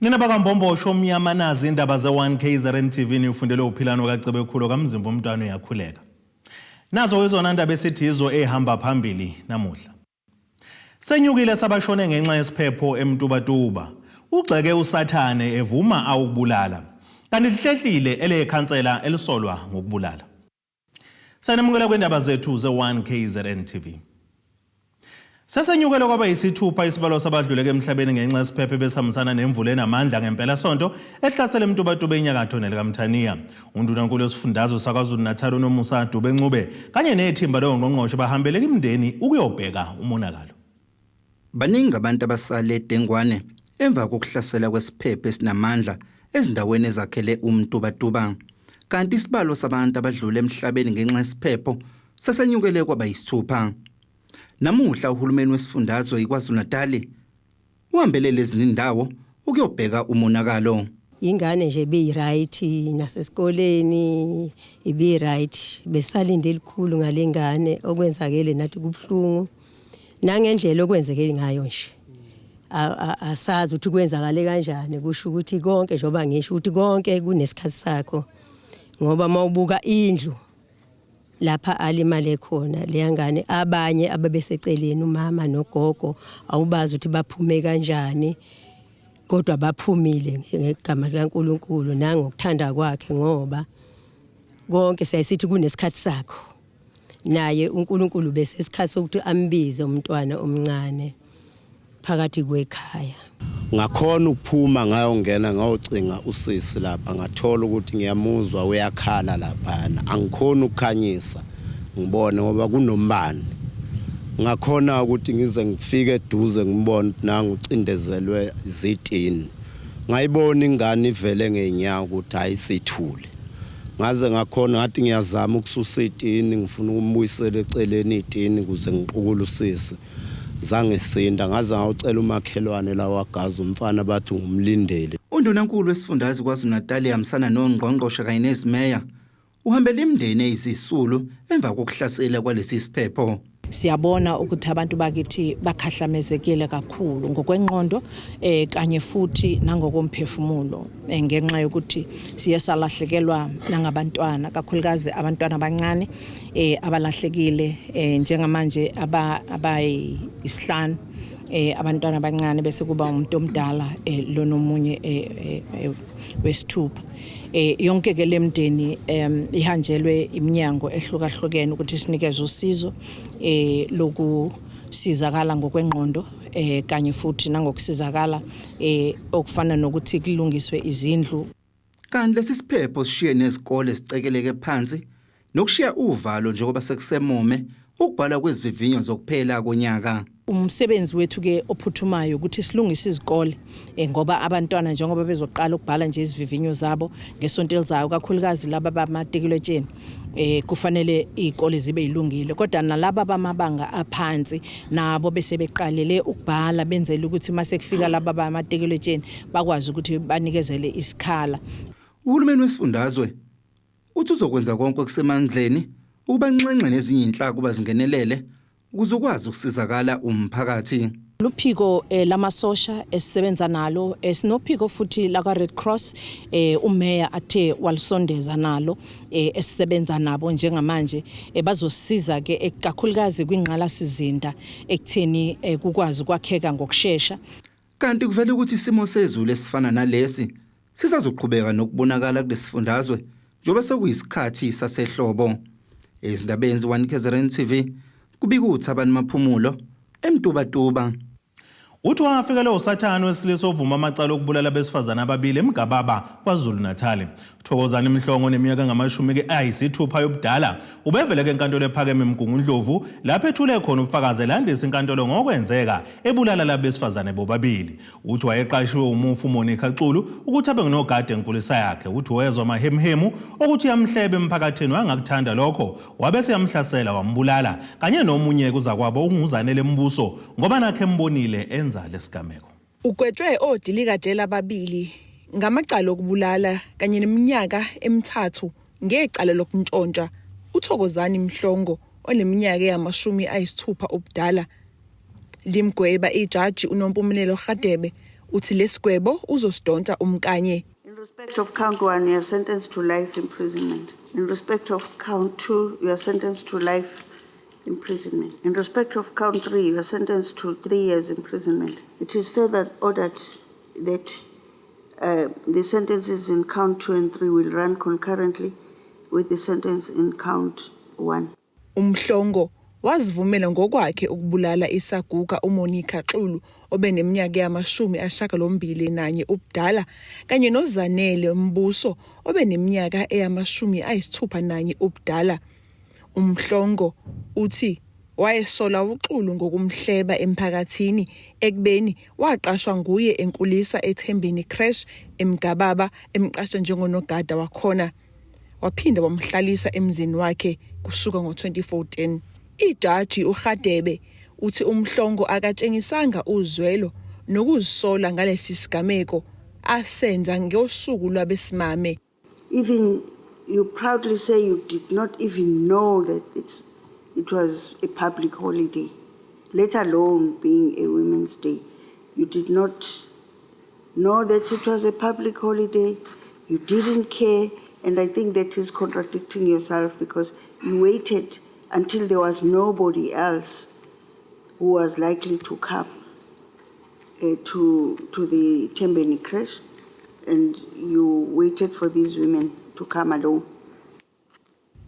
Nina bakambombo omnyama nazi indaba ze1KZNTV ufundele uphilano kaCebe khulu kamzimba umntwana uyakhuleka. Nazo izona ndaba esithizo ehamba phambili namuhla. Senyukele sabashone ngenxa yesiphepho Emtuba. Ugxeke usathane evuma awukubulala. Kanti lihlehlile elekhansela elisolwa ngokubulala. Sanemukela kwendaba zethu ze1KZNTV. Senyukele Kwabayisithupha isibalo sabadluleke emhlabeni ngenxa yesiphepho besihambisana nemvula enamandla ngempela sonto ehlasela Emtuba enyakatho nelikaMthaniya. Undunankulu wesifundazwe saKwaZulu-Natal uNomusa Dube kanye nethimba longqongqoshe bahambeleka imindeni ukuyobheka umonakalo. Baningi abantu abasale eDengwane emva kokuhlasela kwesiphepho esinamandla ezindaweni ezakhele uMtuba. Kanti isibalo sabantu abadlule emhlabeni ngenxa yesiphepho Senyukele Kwabayisithupha. Namuhla uhulumeni wesifundazwe iKwaZulu-Natal uhambele lezi indawo ukuyobheka umonakalo. Ingane nje be-right nasesikoleni ibe-right besalinde elikhulu ngalengane okwenzakele nathi kubhlungu nangendlela okwenzekile ngayo nje. Asazi ukuthi kwenzakale kanjani kusho ukuthi konke njoba ngisho ukuthi konke kunesikhathi sakho ngoba mawubuka indlu lapha alimale khona leyangane abanye ababeseceleni umama nogogo awubazi ukuthi baphume kanjani kodwa baphumile ngegama likaNkulunkulu nangokuthanda kwakhe ngoba konke sayisithi kunesikhathi sakho naye uNkulunkulu bese isikhathi sokuthi ambize umntwana omncane phakathi kwekhaya. Ngakhona ukuphuma ngayongena ngayocinga usisi lapha ngathola ukuthi ngiyamuzwa uyakhala lapha angikhona ukukhanyisa ngibone ngoba kunombane. Ngakhona ukuthi ngize ngifike eduze ngibone nangu ucindezelwe izitini. Ngayibona ingane ivele ngenyawo ukuthi ayisithule. Ngaze ngakhona ngathi ngiyazama ukususa itini ngifuna ukumbuyisela eceleni itini ukuze ngiqukule usisi. Zangesinda ngaze ngawucela umakhelwane la wagaza umfana bathi ngumlindele. Undunankulu wesifundazwe kwaZulu-Natal yamsana nongqongqoshe kanye nezimeya uhambele imindeni ezisulu emva kokuhlasela kwalesi siphepho. Siyabona ukuthi abantu bakithi bakhahlamezekile kakhulu ngokwengqondo kanye futhi nangokomphefumulo ngenxa yokuthi siyesalahlekelewa nangabantwana kakhulukazi abantwana abancane abalahlekile njengamanje abayisihlanu abantwana abancane bese kuba umuntu omdala lo nomunye wesithupha. Yonke ke lemndeni ihanjelwe iminyango ehlukahlukene ukuthi sinikeze usizo lokusizakala ngokwengqondo kanye futhi nangokusizakala okufana nokuthi kulungiswe izindlu. Kanti lesi siphepho sishiye nezikole sicekeleke phansi nokushiya uvalo njengoba sekusemume ukubhala kwezivivinyo zokuphela konyaka. Umsebenzi wethu ke ophuthumayo ukuthi silungise izikole ngoba abantwana njengoba bezoqala ukubhala nje izivivinyo zabo ngesonto elizayo kakhulukazi laba bamatekulotsheni kufanele izikole zibe ilungile kodwa nalaba bamabanga aphansi nabo bese beqalele ukubhala benzele ukuthi mase kufika laba bamatekulotsheni bakwazi ukuthi banikezele isikhala. Uhulumeni wesifundazwe uthi uzokwenza konke okusemandleni ukuba nxenxe nezinye inhlaka kuba zingenelele ukuze ukwazi ukusizakala umphakathi. Luphiko lamasosha esisebenza nalo esinophiko futhi la Red Cross umeya athe walisondeza nalo esisebenza nabo njengamanje bazosiza ke ekakhulukazi kwingqala sizinda ekutheni kukwazi ukwakheka ngokusheshsha. Kanti kuvela ukuthi isimo sezulu esifana nalesi sisazoqhubeka nokubonakala kulesifundazwe njengoba sekuyisikhathi sasehlobo. Ezindabeni ze1KZNTV kubika ukuthi abantu maphumulo Emtuba. Uthi wafika lo usathane wesilisa ovuma amacala okubulala besifazana ababili eMgababa kwaZulu-Natal. Thokozani Mhlongo neminyaka ngamashumi ayisithupha yobudala ubevele ke enkantolo ephakeme eMgungundlovu lapho ethule khona ubufakazi landisa inkantolo ngokwenzeka ebulala labesifazane bobabili. Uthi wayeqashiwe umufu Monica Xulu ukuthi abe nginogade enkulisa yakhe. Uthi wezwa amahemhemu ukuthi yamhlebe emphakathini wangakuthanda lokho wabese yamhlasela wambulala kanye nomunye kuzakwabo unguzanele embuso ngoba nakhe embonile enza lesigameko. Ugwetshwe.Odilikajele ababili ngamacala okubulala kanye neminyaka emithathu ngecala lokuntshontsha. Uthokozani Mhlongo oneminyaka eyamashumi ayisithupha obudala limgweba ijaji uNompumelelo Radebe uthi lesigwebo uzosidonsa umkanye. In respect of count 1, you are sentenced to life imprisonment. In respect of count 2, you are sentenced to life imprisonment. In respect of count 3, you are sentenced to 3 years imprisonment. It is further ordered that the sentences in count 2 and 3 will run concurrently with the sentence in count 1. Umhlongo wazivumela ngokwakhe ukubulala isaguga uMonica Xulu obeneminyaka yama-81 ubudala kanye noZanele Mbuso obeneminyaka eyama-61 ubudala. Umhlongo uthi wayesola uXulu ngokumhleba emphakathini ekubeni waqashwa nguye enkulisa eThembeni Crash eMgababa emqasha njengonogada wakhona. Waphinda wamhlalisa emzini wakhe kusuka ngo-2014. Ijaji uGadebe uthi umhlongo akatshengisanga uzwelo nokuzisola ngalesi sigameko asenza ngosuku lwabesimame. Even you proudly say you did not even know that it was a public holiday, let alone being a Women's Day. You did not know that it was a public holiday. You didn't care. And I think that is contradicting yourself because you waited until there was nobody else who was likely to come to the Thembeni crash, and you waited for these women to come alone.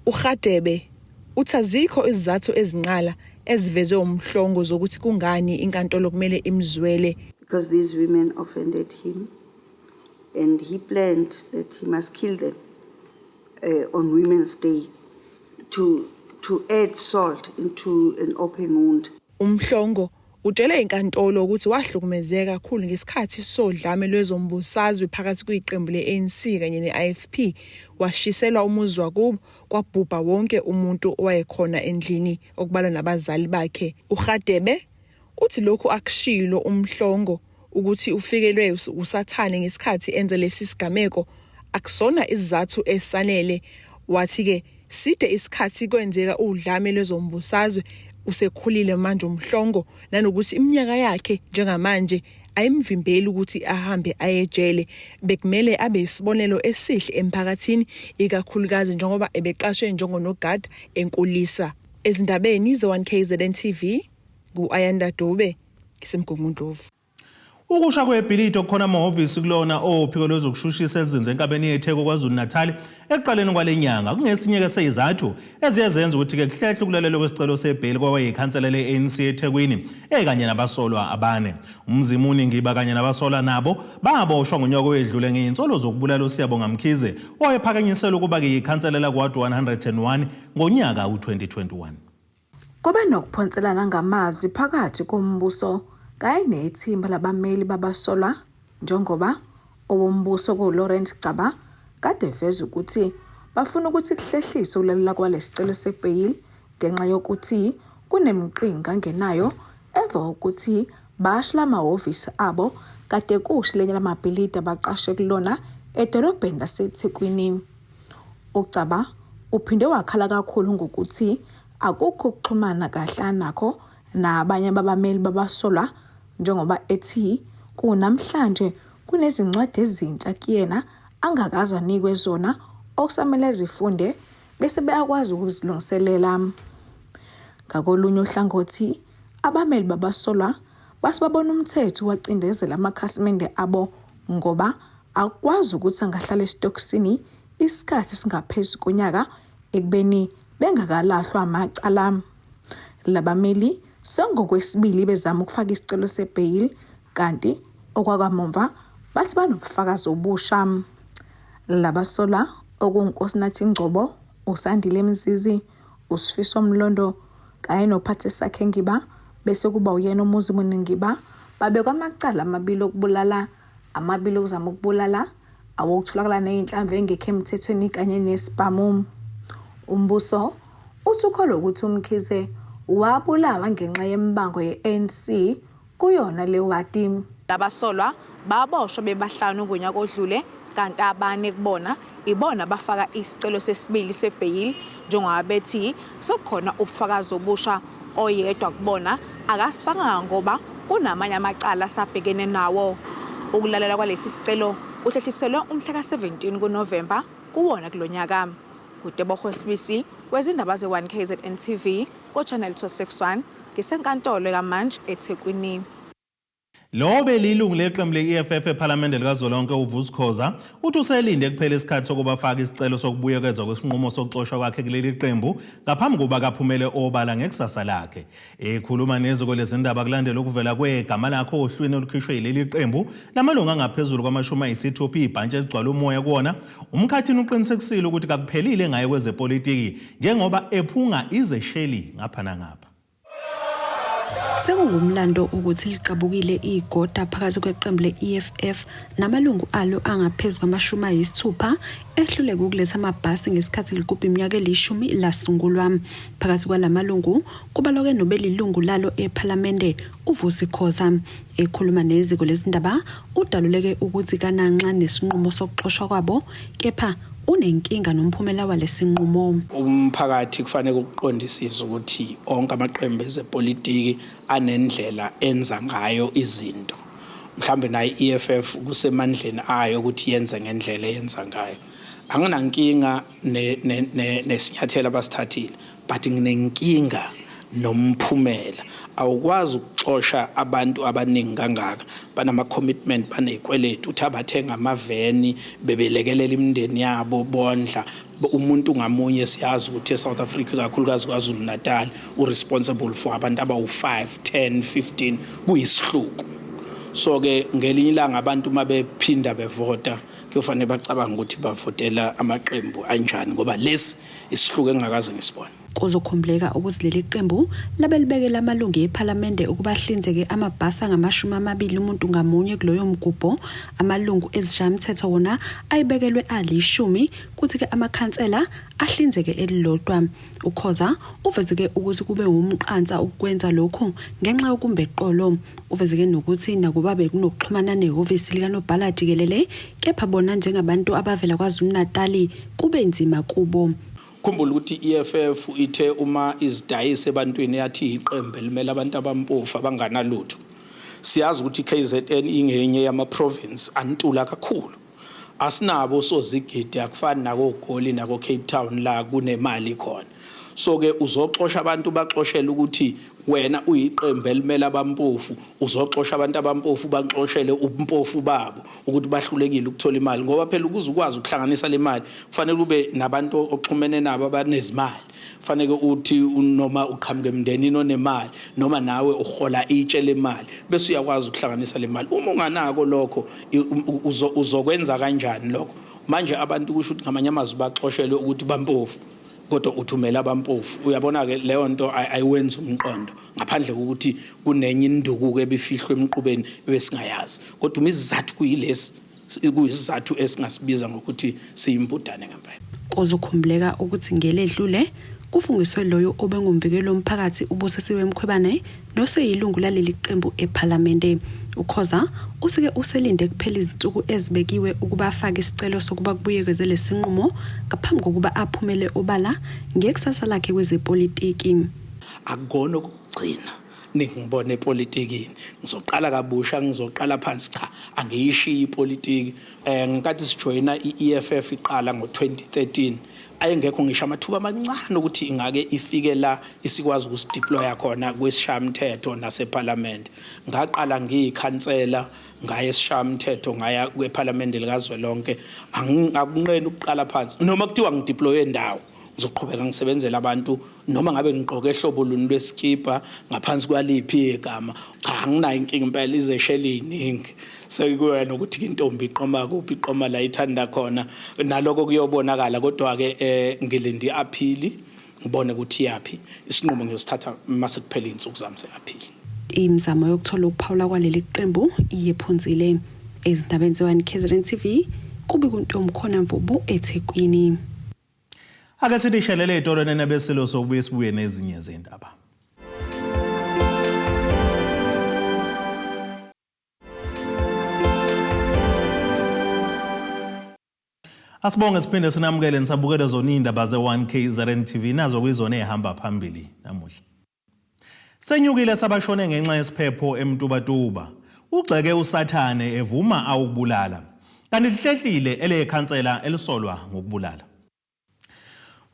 uGadebe uthi azikho izizathu ezinqala ezivezwe umhlongo zokuthi kungani inkantolo kumele imzwele. Because these women offended him and he planned that he must kill them on Women's Day to add salt into an open wound. Umhlongo utshele inkantolo ukuthi wahlukumezeka kakhulu ngesikhathi sodlame lwezombusazwe phakathi kweqembu le-ANC kanye ne-IFP, washiselwa umuzi wakubo, kwabhubha wonke umuntu owayekhona endlini okubalwa nabazali bakhe. uGadebe uthi lokhu akushilo umhlongo ukuthi ufikelwe usathane ngesikhathi enze lesi sigameko akusona izathu esanele. Wathi-ke side isikhathi kwenzeka udlame lwezombusazwe usekhulile manje umhlongo nanokuthi iminyaka yakhe njengamanje ayimvimbeli ukuthi ahambe ayejele, bekumele abe isibonelo esihle emphakathini ikakhulukazi njengoba ebeqashwe njengonogada enkulisa. Ezindabeni ze1KZN-TV ku-Ayanda Dube ngisemgungundlovu. Ukusha kwebhilidi okukhona amahhovisi kulona ophiko lwezokushushisa ezinze enkabeni yeTheko KwaZulu-Natal ekuqaleni kwalenyanga kungesinye sezizathu eziyenza ukuthi ke kuhlehle ukulalelwa kwesicelo sebheli kwawayikhansela le-ANC eThekwini ekanye nabasolwa abane. Umzimuni Ngiba kanye nabasolwa nabo baboshwa ngonyaka owedlule ngeinsolo zokubulala uSiyabonga Mkhize owayephakanyisela ukuba ke yikhansela la kwaWard 101 ngonyaka u2021. Kube nokuphonselana ngamazi phakathi kombuso kanye nethimba labameli babasolwa njengoba obombuso kuLawrence Gcaba kade veza ukuthi bafuna ukuthi kuhlehliswe ukulalela kwalesicelo sebheli ngenxa yokuthi kunemqinga ngenayo emva ukuthi bashla amahhovisi abo kade kusho lenye lamabhilidi abaqashwe kulona edolobheni laseThekwini. uGcaba uphinde wakhala kakhulu ngokuthi akukho ukuxhumana kahle nakho nabanye babameli babasolwa njengoba ethi kunamhlanje kunezincwadi ezintsha kuyena angakazwa nikwe zona okusamele zifunde bese bayakwazi ukuzilungiselela. Ngakolunye uhlangothi abameli babasolwa basibabona umthetho wacindezela amakhasimende abo ngoba akwazi ukuthi angahlala esitokisini isikhathi singaphezulu konyaka ekubeni bengakalahlwa amacala. Labameli songokwesibili bezama ukufaka isicelo sebheli kanti okwakamumva bathi banobufakazi obusha. Labasolwa okunkosi Ngcobo, uSandile Mzizi, uSifiso Mlondo kanye noPhathisakhe Ngiba bese kuba uyena uMuzimuni Ngiba babekwa amacala amabili okubulala, amabili okuzama ukubulala, awokutholakala nezinhlamvu engekho emthethweni kanye nespamu. Umbuso uthi ukholwa ukuthi uMkhize wabulawa ngenxa yembango ye-ANC kuyona le wadi. Labasolwa baboshwa bebahlanu ngonyaka odlule kanti abane kubona ibona bafaka isicelo sesibili sebheli njengoba bethi sokukhona ubufakazi obusha oyedwa kubona akasifanga ngoba kunamanye amacala sabhekene nawo. Ukulalela kwalesi sicelo uhlehliselwe umhla ka-17 kuNovemba kuwona kulonyaka. Kuteboho Sibisi wezindaba ze-1KZNTV ko-Channel 261 ngisenkantolo kamanje eThekwini. Lo belilungu leqembu le-EFF ePhalamende likazwelonke uVusikhoza uthi uselinde kuphela isikhathi sokuba afake isicelo sokubuyekezwa kwesinqumo sokuxoshwa kwakhe kuleli qembu ngaphambi kokuba kaphumele obala ngekusasa lakhe. Ekhuluma neziko lezindaba kulandela ukuvela kwegama lakhe ohlwini olukhishwe yileli qembu lamalungu angaphezulu kwama-60 ibhantshi eligcwala umoya kuwona, uMkhathini uqinisekisile ukuthi kakuphelile ngaye kwezepolitiki njengoba ephunga izesheli ngapha nangapha. Sekungumlando ukuthi liqabukile igoda phakathi kweqembu le-EFF namalungu alo angaphezulu kwama-60 ehluleka ukuletha amabhasi ngesikhathi ligubha iminyaka eli-10 lasungulwa. Phakathi kwalamalungu kubalwa nobelilungu lalo ePhalamende uVusikhoza. Ekhuluma neziko lezindaba udaluleke ukuthi kananxa nesinqumo sokuxoshwa kwabo kepha unenkinga nomphumela walesinqumo. Umphakathi kufanele ukuqondisise ukuthi onke amaqembu ezepolitiki anendlela enza ngayo izinto. Mhlambe nayi EFF kusemandleni ayo ukuthi yenze ngendlela eyenza ngayo. Anginankinga nesinyathelo abasithathile, but nginenkinga nomphumela. Awukwazi ukuxosha abantu abaningi kangaka banama-commitment banezikweletu uthi abathenga amaveni bebelekelela imindeni yabo bondla. Umuntu ngamunye siyazi ukuthi eSouth Africa kakhulukazi kwaZulu Natal uresponsible for abantu abawu5, 10, 15 kuyisihluku. So ke ngelinye ilanga abantu mabephinda bevota kufanele bacabanga ukuthi bavotela amaqembu anjani ngoba lesi isihluku engakaze ngisibone. Kuzokhumbuleka ukuthi leli qembu labelibekela amalungu ePhalamende ukuba hlinzeke amabhasi angama-20 umuntu ngamunye kuloyo mgubho. Amalungu ezishayamthetho wona ayibekelwe ali-10 kuthi ke amakhansela ahlinzeke elilodwa. Ukhoza uvezeke ukuthi kube umqansa ukwenza lokhu ngenxa yokumbeqolo. Uvezeke nokuthi nakuba bekunokuxhumana nehhovisi likanobhala jikelele kepha bona njengabantu abavela kwaZulu Natal kube nzima kubo. Khumbula ukuthi EFF ithe uma izidayise ebantwini yathi iqembu elimela abantu abampofu abanganalutho. Siyazi ukuthi KZN ingenye yama-province antula kakhulu. Asinabo sozigidi akufani nakoGoli nakoCape Town la kunemali khona. So ke uzoxosha abantu baxoshela ukuthi wena uyiqembu elimela abampofu, uzoxosha abantu abampofu banxoshele ubumpofu babo ukuthi bahlulekile ukuthola imali ngoba phela ukuze ukwazi ukuhlanganisa le mali kufanele ube nabantu oxhumene nabo abanezimali. Kufanele uthi noma uqhamuke emndenini onemali noma nawe uhola itshe lemali bese uyakwazi ukuhlanganisa le mali. Uma unganako lokho uzokwenza kanjani lokho? Manje abantu kusho ukuthi ngamanye amazwi baxoshelwe ukuthi bampofu kodwa uthumela abampofu. Uyabona ke leyo nto ayiwenza umqondo ngaphandle kokuthi kunenye induku ebifihlwe emqubeni besingayazi. Kodwa imizathu kuyilesi kuyisizathu esingasibiza ngokuthi siyimpudane ngempela. Kuzokhumbuleka ukuthi ngeledlule kufungiswe loyo obengumvikelo womphakathi uBusisiwe Mkhwebane noseyilungu laleli qembu ePhalamende. Ukhoza usike uselinde kuphela izinsuku ezibekiwe ukuba afake isicelo sokuba kubuyekezwe lesinqumo ngaphambi kokuba aphumele obala ngekusasa lakhe kwezepolitiki. Akukona ukugcina ningibone epolitikini ngizoqala kabusha ngizoqala phansi cha angiyishiya ipolitiki. Ngikathi sijoyina iEFF iqala ngo2013 ayengekho ngisho amathuba amancane ukuthi ingake ifike la isikwazi ukusideploya khona kwesishamthetho nasePhalamende. Ngaqala ngiyikhansela ngaye esishamthetho ngaya kwePhalamende likazwelonke. Akunqeni ukuqala phansi noma kuthiwa ngideploye endawo ngizoqhubeka ngisebenzela abantu noma ngabe ngiqoke ehlobo luni lweskipa ngaphansi kwaliphi igama. Cha anginayo inkinga impela izesheli iningi. Sekuwena ukuthi intombi iqoma kuphi iqoma la ithanda khona naloko kuyobonakala kodwa ke ngilindi aphili ngibone ukuthi yapi isinqumo ngiyosithatha mase kuphela insuku zami seaphili. Imizamo yokuthola ukuphawula kwaleli qembu iyephunzile. Ezindabeni ze-1KZNTV kube kuntomkhona Mvubu eThekwini. Ake sithi shelele itorweni nebesilo sokubuye sibuye nezinye izindaba. Asibonge siphinde sinamukele nisabukele zona indaba ze-1KZNTV nazo kuyizona ehamba phambili namuhla. Senyukele sabashone ngenxa yesiphepho Emtuba. ugxeke usathane evuma awukubulala kanti lihlehlile elekhansela elisolwa ngokubulala.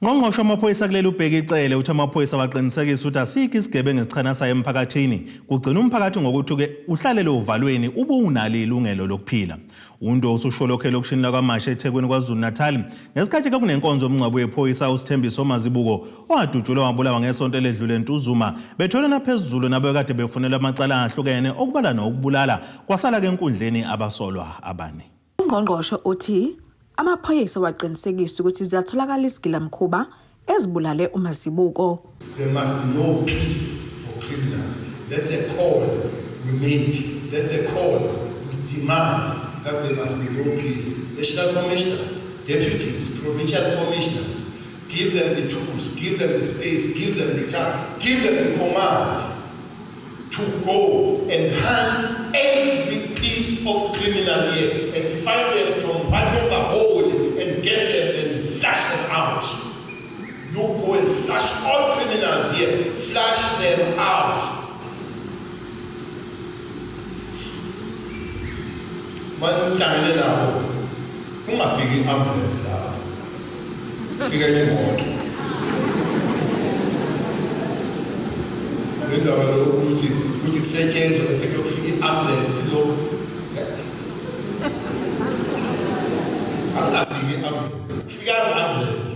Ngqongqoshe amaphoyisa kuleli ubheka icele uthi amaphoyisa baqinisekisa ukuthi asikho isigebengu esichana sayo emphakathini kugcina umphakathi ngokuthi ke uhlalele uvalweni ube unalo ilungelo lokuphila. Undo ususholokhela okushini lakwaMashe eThekwini KwaZulu-Natal ngesikhathi kunenkonzo yomngcwabo wephoyisa uSithembiso Mazibukwe owadutshulwa wabulawa ngesonto eledlule eNtuzuma betholana phezulu nabo kade befunela amacala ahlukene okubala nokubulala kwasala ke enkundleni abasolwa abane. Ungqongqoshe uthi amaphoyisa waqinisekisa ukuthi ziyatholakala izigilamkhuba ezibulale uMazibukwe. There must be no peace for criminals. That's a call we make. That's a call we demand that there must be no peace. National Commissioner, deputies, provincial commissioner, give them the tools, give them the space, give them the time, give them the command to go and hunt every piece of criminal here and find them from whatever hole and get them and flush them out. You go and flush all criminals here, flush them out. Manhlangane nabo ungafiki ambulance lapho. Fika imoto. Indaba lokuthi kusetshenzwe bese kuyofika ambulance sizo akafiki ambulance kufika ambulance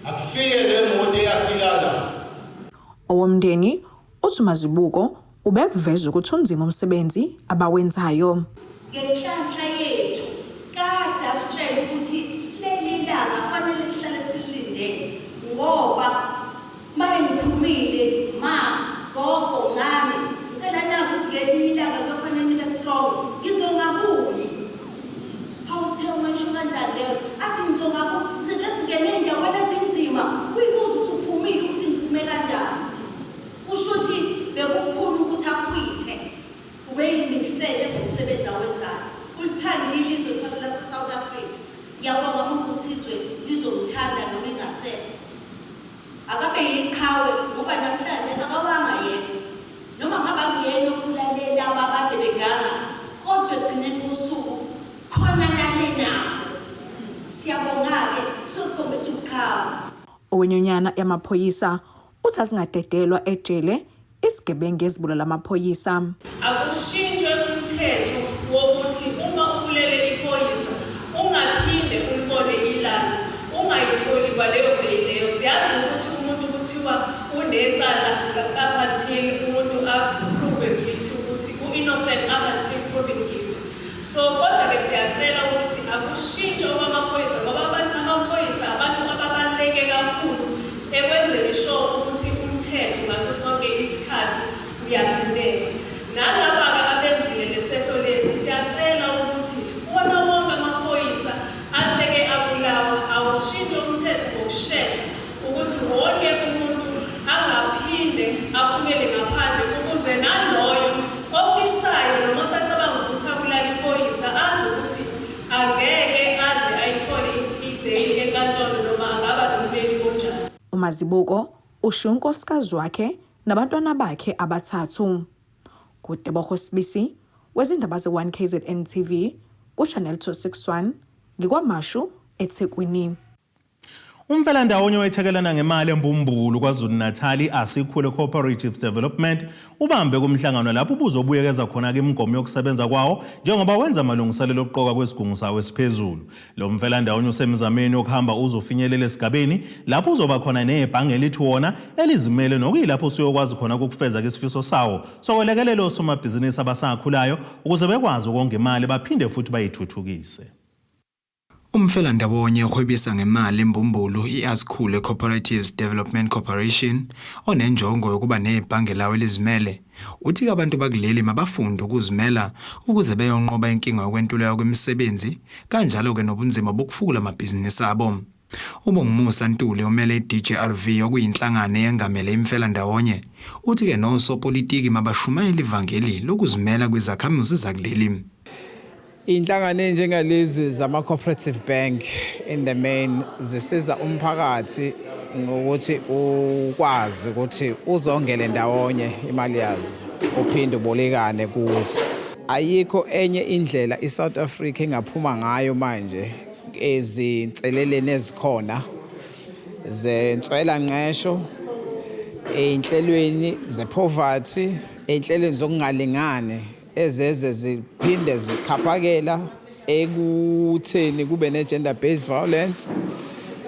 akufike le moto eyafika la. Owomndeni uthi Mazibukwe ubekuveza ukuthi unzima umsebenzi abawenzayo. Ngenhlanhla yethu kade asitshela ukuthi leli langa fanele sihlale silindele ngoba mayiphumile gogo ngani ngicela nazo ngelinye ilanga kufanele nibe strong ngizongabuyi. Awusithe manje kanjani leyo athi ngizongabuyi sike singene endaweni ezinzima uyibuza usuphumile ukuthi ngiphume kanjani. Kusho ukuthi bekukhulu ukuthi akwithe ubeyimisele ngomsebenzi awenzayo ulithandile izwe sakho South Africa. Ngiyabonga ukuthi izwe lizomthanda noma ingasekho. Akabe yiqhawe ngoba namhlanje akawanga yena noma ngaba ngiyena okulalela abakade beganga kodwa egcineni kosuku khona nale nabo. Siyabonga ke sokhombisa ukuqhawe. Owenyonyana yamaphoyisa uthi asingadedelwa ejele isigebengu ezibulala amaphoyisa. Akushintshwe umthetho wokuthi uma ubulele iphoyisa ungaphinde ulibone ilanga ungayitholi kwaleyo bheyileyo. Siyazi ukuthi umuntu kuthiwa unecala ngaphathini umuntu aprove guilty ukuthi u-innocent until proven guilty. So kodwa ke siyacela ukuthi akushintshwe okwamaphoyisa ngoba abantu amaphoyisa abantu ababaluleke kakhulu ekwenzeni sure ukuthi umthetho ngaso sonke isikhathi uyagcineka. Nalaba-ke abenzile lesehlo lesi siyacela ukuthi wona wonke amaphoyisa aseke abulawa awushintshe umthetho ngokushesha ukuthi wonke umuntu angaphinde aphumele ngaphandle ukuze naloyo ofisayo noma osacabanga ukuthi abulala iphoyisa azi ukuthi angeke aze ayithole ibheyili enkantolo noma angaba nombeki onjani. uMazibukwe usho unkosikazi wakhe nabantwana bakhe abathathu. Kuteboho Sibisi wezindaba ze1KZN-TV kuchannel 261 ngikwaMashu eThekwini. Umfelandawonye wethekelana ngemali embumbulu KwaZulu-Natal Isiphepho Cooperative Development ubambe kumhlangano lapho ubuzobuyekeza khona ke imigomo yokusebenza kwawo njengoba wenza amalungiselelo okuqoka kwesigungu sawo esiphezulu. Lo mfelandawonye usemzameni okuhamba uzofinyelela esigabeni lapho uzoba khona nebhange elithi wona elizimele nokuyilapho usiyokwazi khona ukufeza isifiso sawo sokwelekelela osomabhizinisi abasakhulayo ukuze bekwazi ukonga imali baphinde futhi bayithuthukise. Umfelandawonye ohwebisa ngemali embumbulu iAsiphepho Cooperative Development Corporation onenjongo yokuba nebhange lawo elizimele uthi abantu bakuleli mabafunde ukuzimela ukuze beyonqoba inkinga yokwentuleka kwemisebenzi kanjalo ke nobunzima bokufula amabhizinisi abo. UBongumusa Ntuli omele iDJRV okuyinhlangano yengamele imfelandawonye uthi ke nosopolitiki mabashumayela ivangeli lokuzimela kwezakhamuzi zakuleli. Inhlangano enjengalezi zama-cooperative bank in the main zisiza umphakathi ngokuthi ukwazi ukuthi uzongele ndawonye imali yazo uphinde ubolekane kuzo. Ayikho enye indlela iSouth Africa engaphuma ngayo manje ezinseleleni ezikhona zenswela ngqesho, einhlelweni zepoverty, einhlelweni zokungalingani ezeze ziphinde zikhaphakela ekutheni kube ne-gender based violence,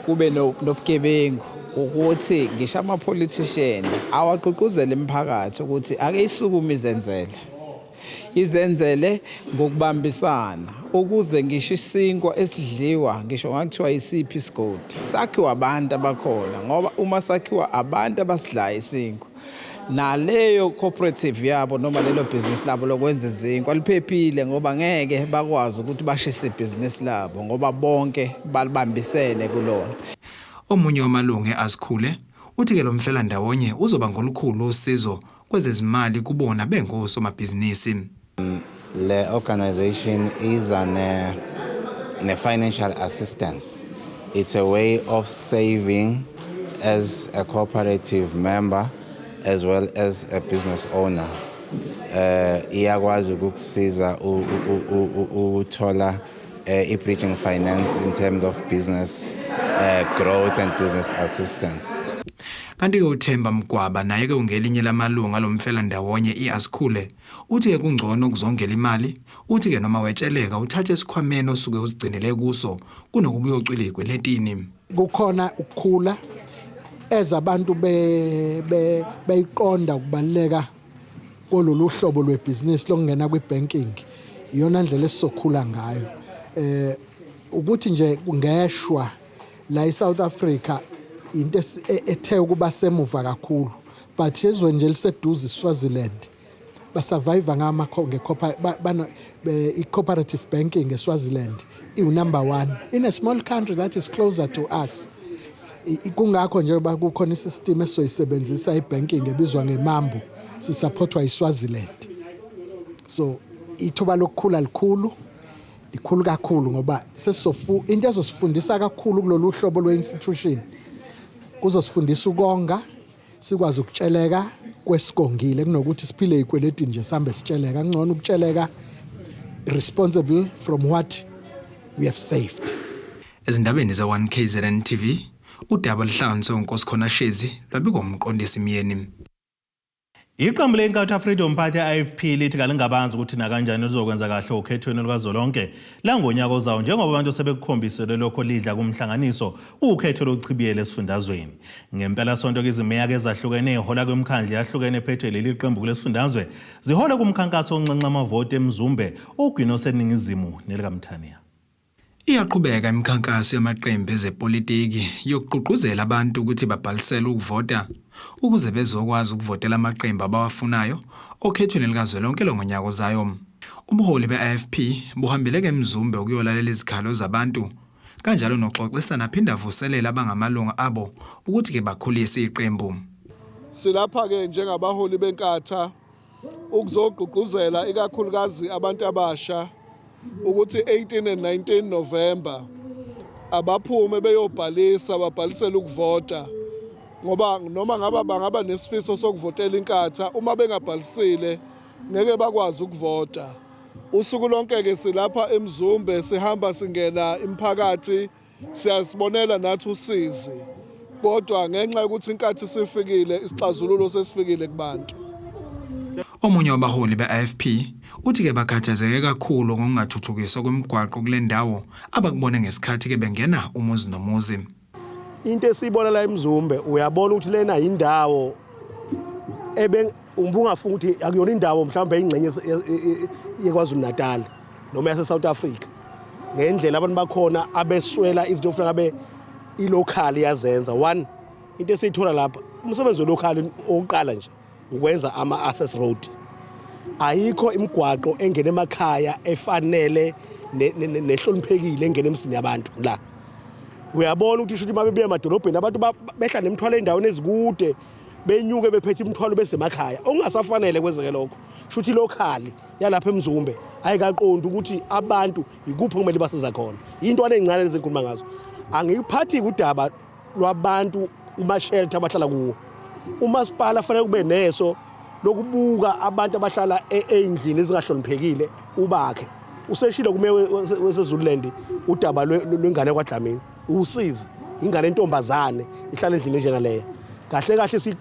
kube nobugebengu, ukuthi ngisho ama-politician awaqhuquzele imiphakathi ukuthi ake isukume izenzele ngokubambisana ukuze ngisho isinkwa esidliwa ngisho ngakuthiwa isiphi isigodi sakhiwa abantu abakhona, ngoba uma sakhiwa abantu abasidlayo isinkwa naleyo cooperative yabo noma lelo business labo lokwenza izinkwa liphephile, ngoba ngeke bakwazi ukuthi bashise ibhizinisi labo ngoba bonke balibambisene kulona. Omunye wamalungu eASKHULE uthi ke lo mfelandawonye uzoba ngolukhulu usizo kwezezimali kubona bengosomabhizinisi. The organization is a financial assistance. It's a way of saving as a cooperative member as well as a business owner. Iyakwazi ukukusiza uthola bridging finance in terms of business growth and business assistance. Kanti ke uThemba Mgwaba naye ke ungelinye lamalunga lomfelandawonye iASKHULE uthi ke kungcono ukuzongela imali, uthi ke noma wetsheleka uthathe isikhwameni osuke uzigcinele kuso kunokuba uyocwila ikweletini. Kukhona ukukhula ezabantu beyiqonda ukubaleka kololu hlobo lwebusiness lokungena kwibanking, iyona ndlela esizokhula ngayo. Ukuthi nje kungeshwa la eSouth Africa into ethe ukuba semuva kakhulu, but ezwe nje liseduze iSwaziland basurvive i-cooperative banking eSwaziland number 1 in a small country that is closer to us. Kungakho nje bakukhona isystem esoyisebenzisa ibanking ebizwa ngeMambu, sisupportwa iSwaziland. So ithuba lokukhula likhulu kakhulu ngoba into ezosifundisa kakhulu kulolu hlobo lwe-institution, kuzosifundisa ukonga, sikwazi ukutsheleka kwesikongile kunokuthi siphile ikweletini nje sambe sitsheleka. Ngcono ukutsheleka responsible from what we have saved. Ezindabeni za1KZN-TV, udaba lihlanganiswe uNkosikhona Shezi lwabikwa umqondisi Myeni. Iqembu leNkatha Freedom Party AFP lithi kalingabanzi ukuthi nakanjani lizokwenza kahle ukhethweni lukazolonke langonyaka ozayo njengoba abantu sebekukhombisele lokho lidla kumhlanganiso ukhetho lokuchibiyela esifundazweni. Ngempela sonto izimeyaka ezahlukene ehola kwemkhandla yahlukene ephethwe leli qembu kulesifundazwe zihola kumkhankaso oncanca amavoti eMzumbe ogwina oseningizimu nelikaMthaniya. Iyaqhubeka imikhankaso yamaqembu ezepolitiki yokuqhuquzela abantu ukuthi babhalisele ukuvota ukuze bezokwazi ukuvotela amaqembu abawafunayo okhethweni likazwelonke longonyaka ozayo. Ubuholi beAFP buhambile ke eMzumbe ukuyolalela izikhalo zabantu kanjalo noxoxisana phinda avuselela abangamalunga abo ukuthi ke bakhulise iqembu. Silapha ke njengabaholi benkatha ukuzogqugquzela ikakhulukazi abantu abasha ukuthi 18 and 19 November abaphume beyobhalisa babhalisela ukuvota, ngoba noma bangaba nesifiso sokuvotela inkatha, uma bengabhalisile ngeke bakwazi ukuvota. Usuku lonke ke silapha eMzumbe sihamba singena imphakathi siyasibonela nathi usizi, kodwa ngenxa yokuthi inkathi sifikile isixazululo sesifikile kubantu. Omunye wabaholi beAFP uthi ke bakhathazeke kakhulu ngokungathuthukiswa kwemigwaqo kule ndawo abakubone ngesikhathi ke bengena umuzi nomuzi. Into esiyibona la eMzumbe uyabona ukuthi lena indawo ungafunga ukuthi akuyona indawo mhlawumbe ingcenye yeKwaZulu Natal noma yase South Africa. Ngendlela abantu bakhona abeswela izinto ofuna ngabe ilocal yazenza. One into esiyithola lapha umsebenzi welocal oqala nje ukwenza ama-access road. Ayikho imigwaqo engena emakhaya efanele nehloniphekile engena emsini yabantu la. Uyabona ukuthi shuthi mabebuya emadolobheni abantu behla nemithwalo endaweni ezikude benyuke bephethe imithwalo besemakhaya okungasafanele kwenzeke lokho. Shuthi local yalapha eMzumbe ayikaqondi ukuthi abantu ikuphi kumele basiza khona. Into encane lezinkulumo ngazo. Angiyiphathi kudaba lwabantu uma shelter abahlala kuwo. Umasipala fanele kube neso lokubuka abantu abahlala endlini ezingahloniphekile ubakhe useshilo kumewe weseZululand udaba lwengane kwaDlamini usizi ingane entombazane ihlala endlini njengaleya kahle kahle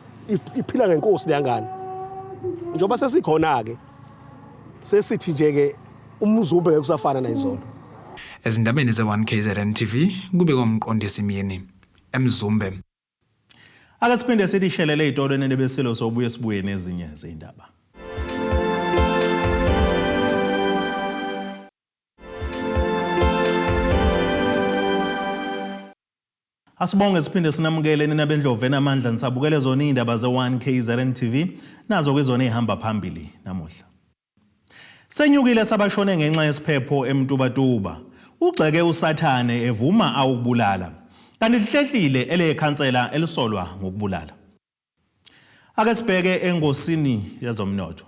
iphila ngenkosi leyangane njoba sesikhona ke sesithi nje ke umzumbe ngekusafana nayizolo ezindabeni ze1KZN-TV kube komqondisi Myeni eMzumbe. Ake siphinde sithi shelele izitolo nenebeselo sobuye sibuye nezinye izindaba. Asibonge siphinde sinamukele nina bendloveni amandla nisabukele zona izindaba ze1KZN-TV nazo kwizona ehamba phambili namuhla. Senyukele sabashone ngenxa yesiphepho Emtuba. Ugxeke usathane evuma awukubulala. Kanti lihlehlile elekhansela elisolwa ngokubulala. Ake sibheke engosini yezomnotho.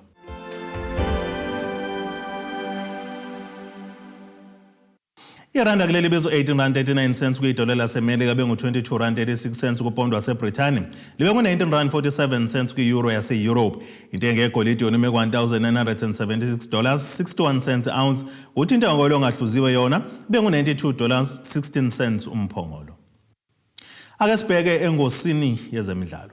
Iranda kuleli bezo 18.39 kuyidola laseMelika bengu 22.36 kupondo waseBrithani libe ku 19.47 kueuro yase-Europe. Intengo yegolide yonime $1,976.61 ounce uthi intengo engahluziwe yona bengu $92.16 umphongolo. Ake sibheke engosini yezemidlalo.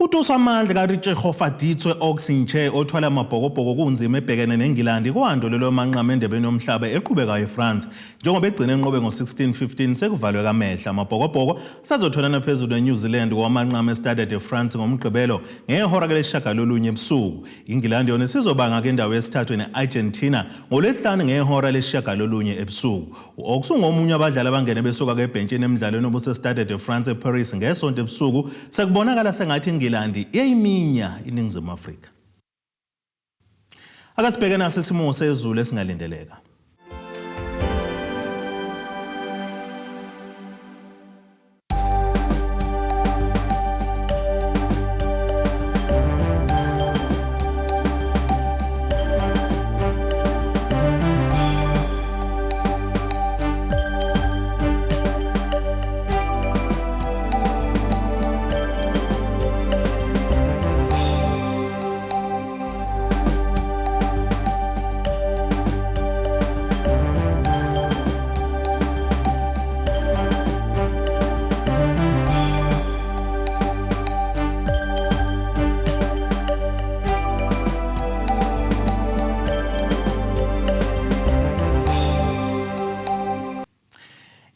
Utuswa amandla kaRicheho Faditswe Oxinche othwala amabhokobhoko kunzima ebhekene neNgilandi kwandolelo amanqama endebeni yomhlaba eqhubekayo eFrance njengoba egcina enqobe ngo-16-15 sekuvalwe kamehla amabhokobhoko sazotholana phezulu eNew Zealand kwamanqama eStade de France ngomgqibelo ngehora lesishagalolunye ebusuku. iNgilandi yona sizobanga ke indawo yesithathu neArgentina ngolwesihlanu ngehora lesishagalolunye ebusuku. U-Ox ungomunye abadlali abangene besuka ke ebhentshini emidlalweni obuseStade de France eParis ngesonto ebusuku sekubonakala sengathi iNgilandi iyayiminya iNingizimu Afrika. Ake sibheke naso isimo sezulu esingalindeleka.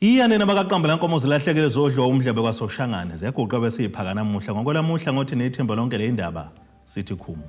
Iyanena bakaqamba lankomo zilahlekele zodliwa umdlebe kwaSoshangane zeguqa bese iphaka namuhla ngokwelamuhla ngothi nethemba lonke le indaba sithi khumu.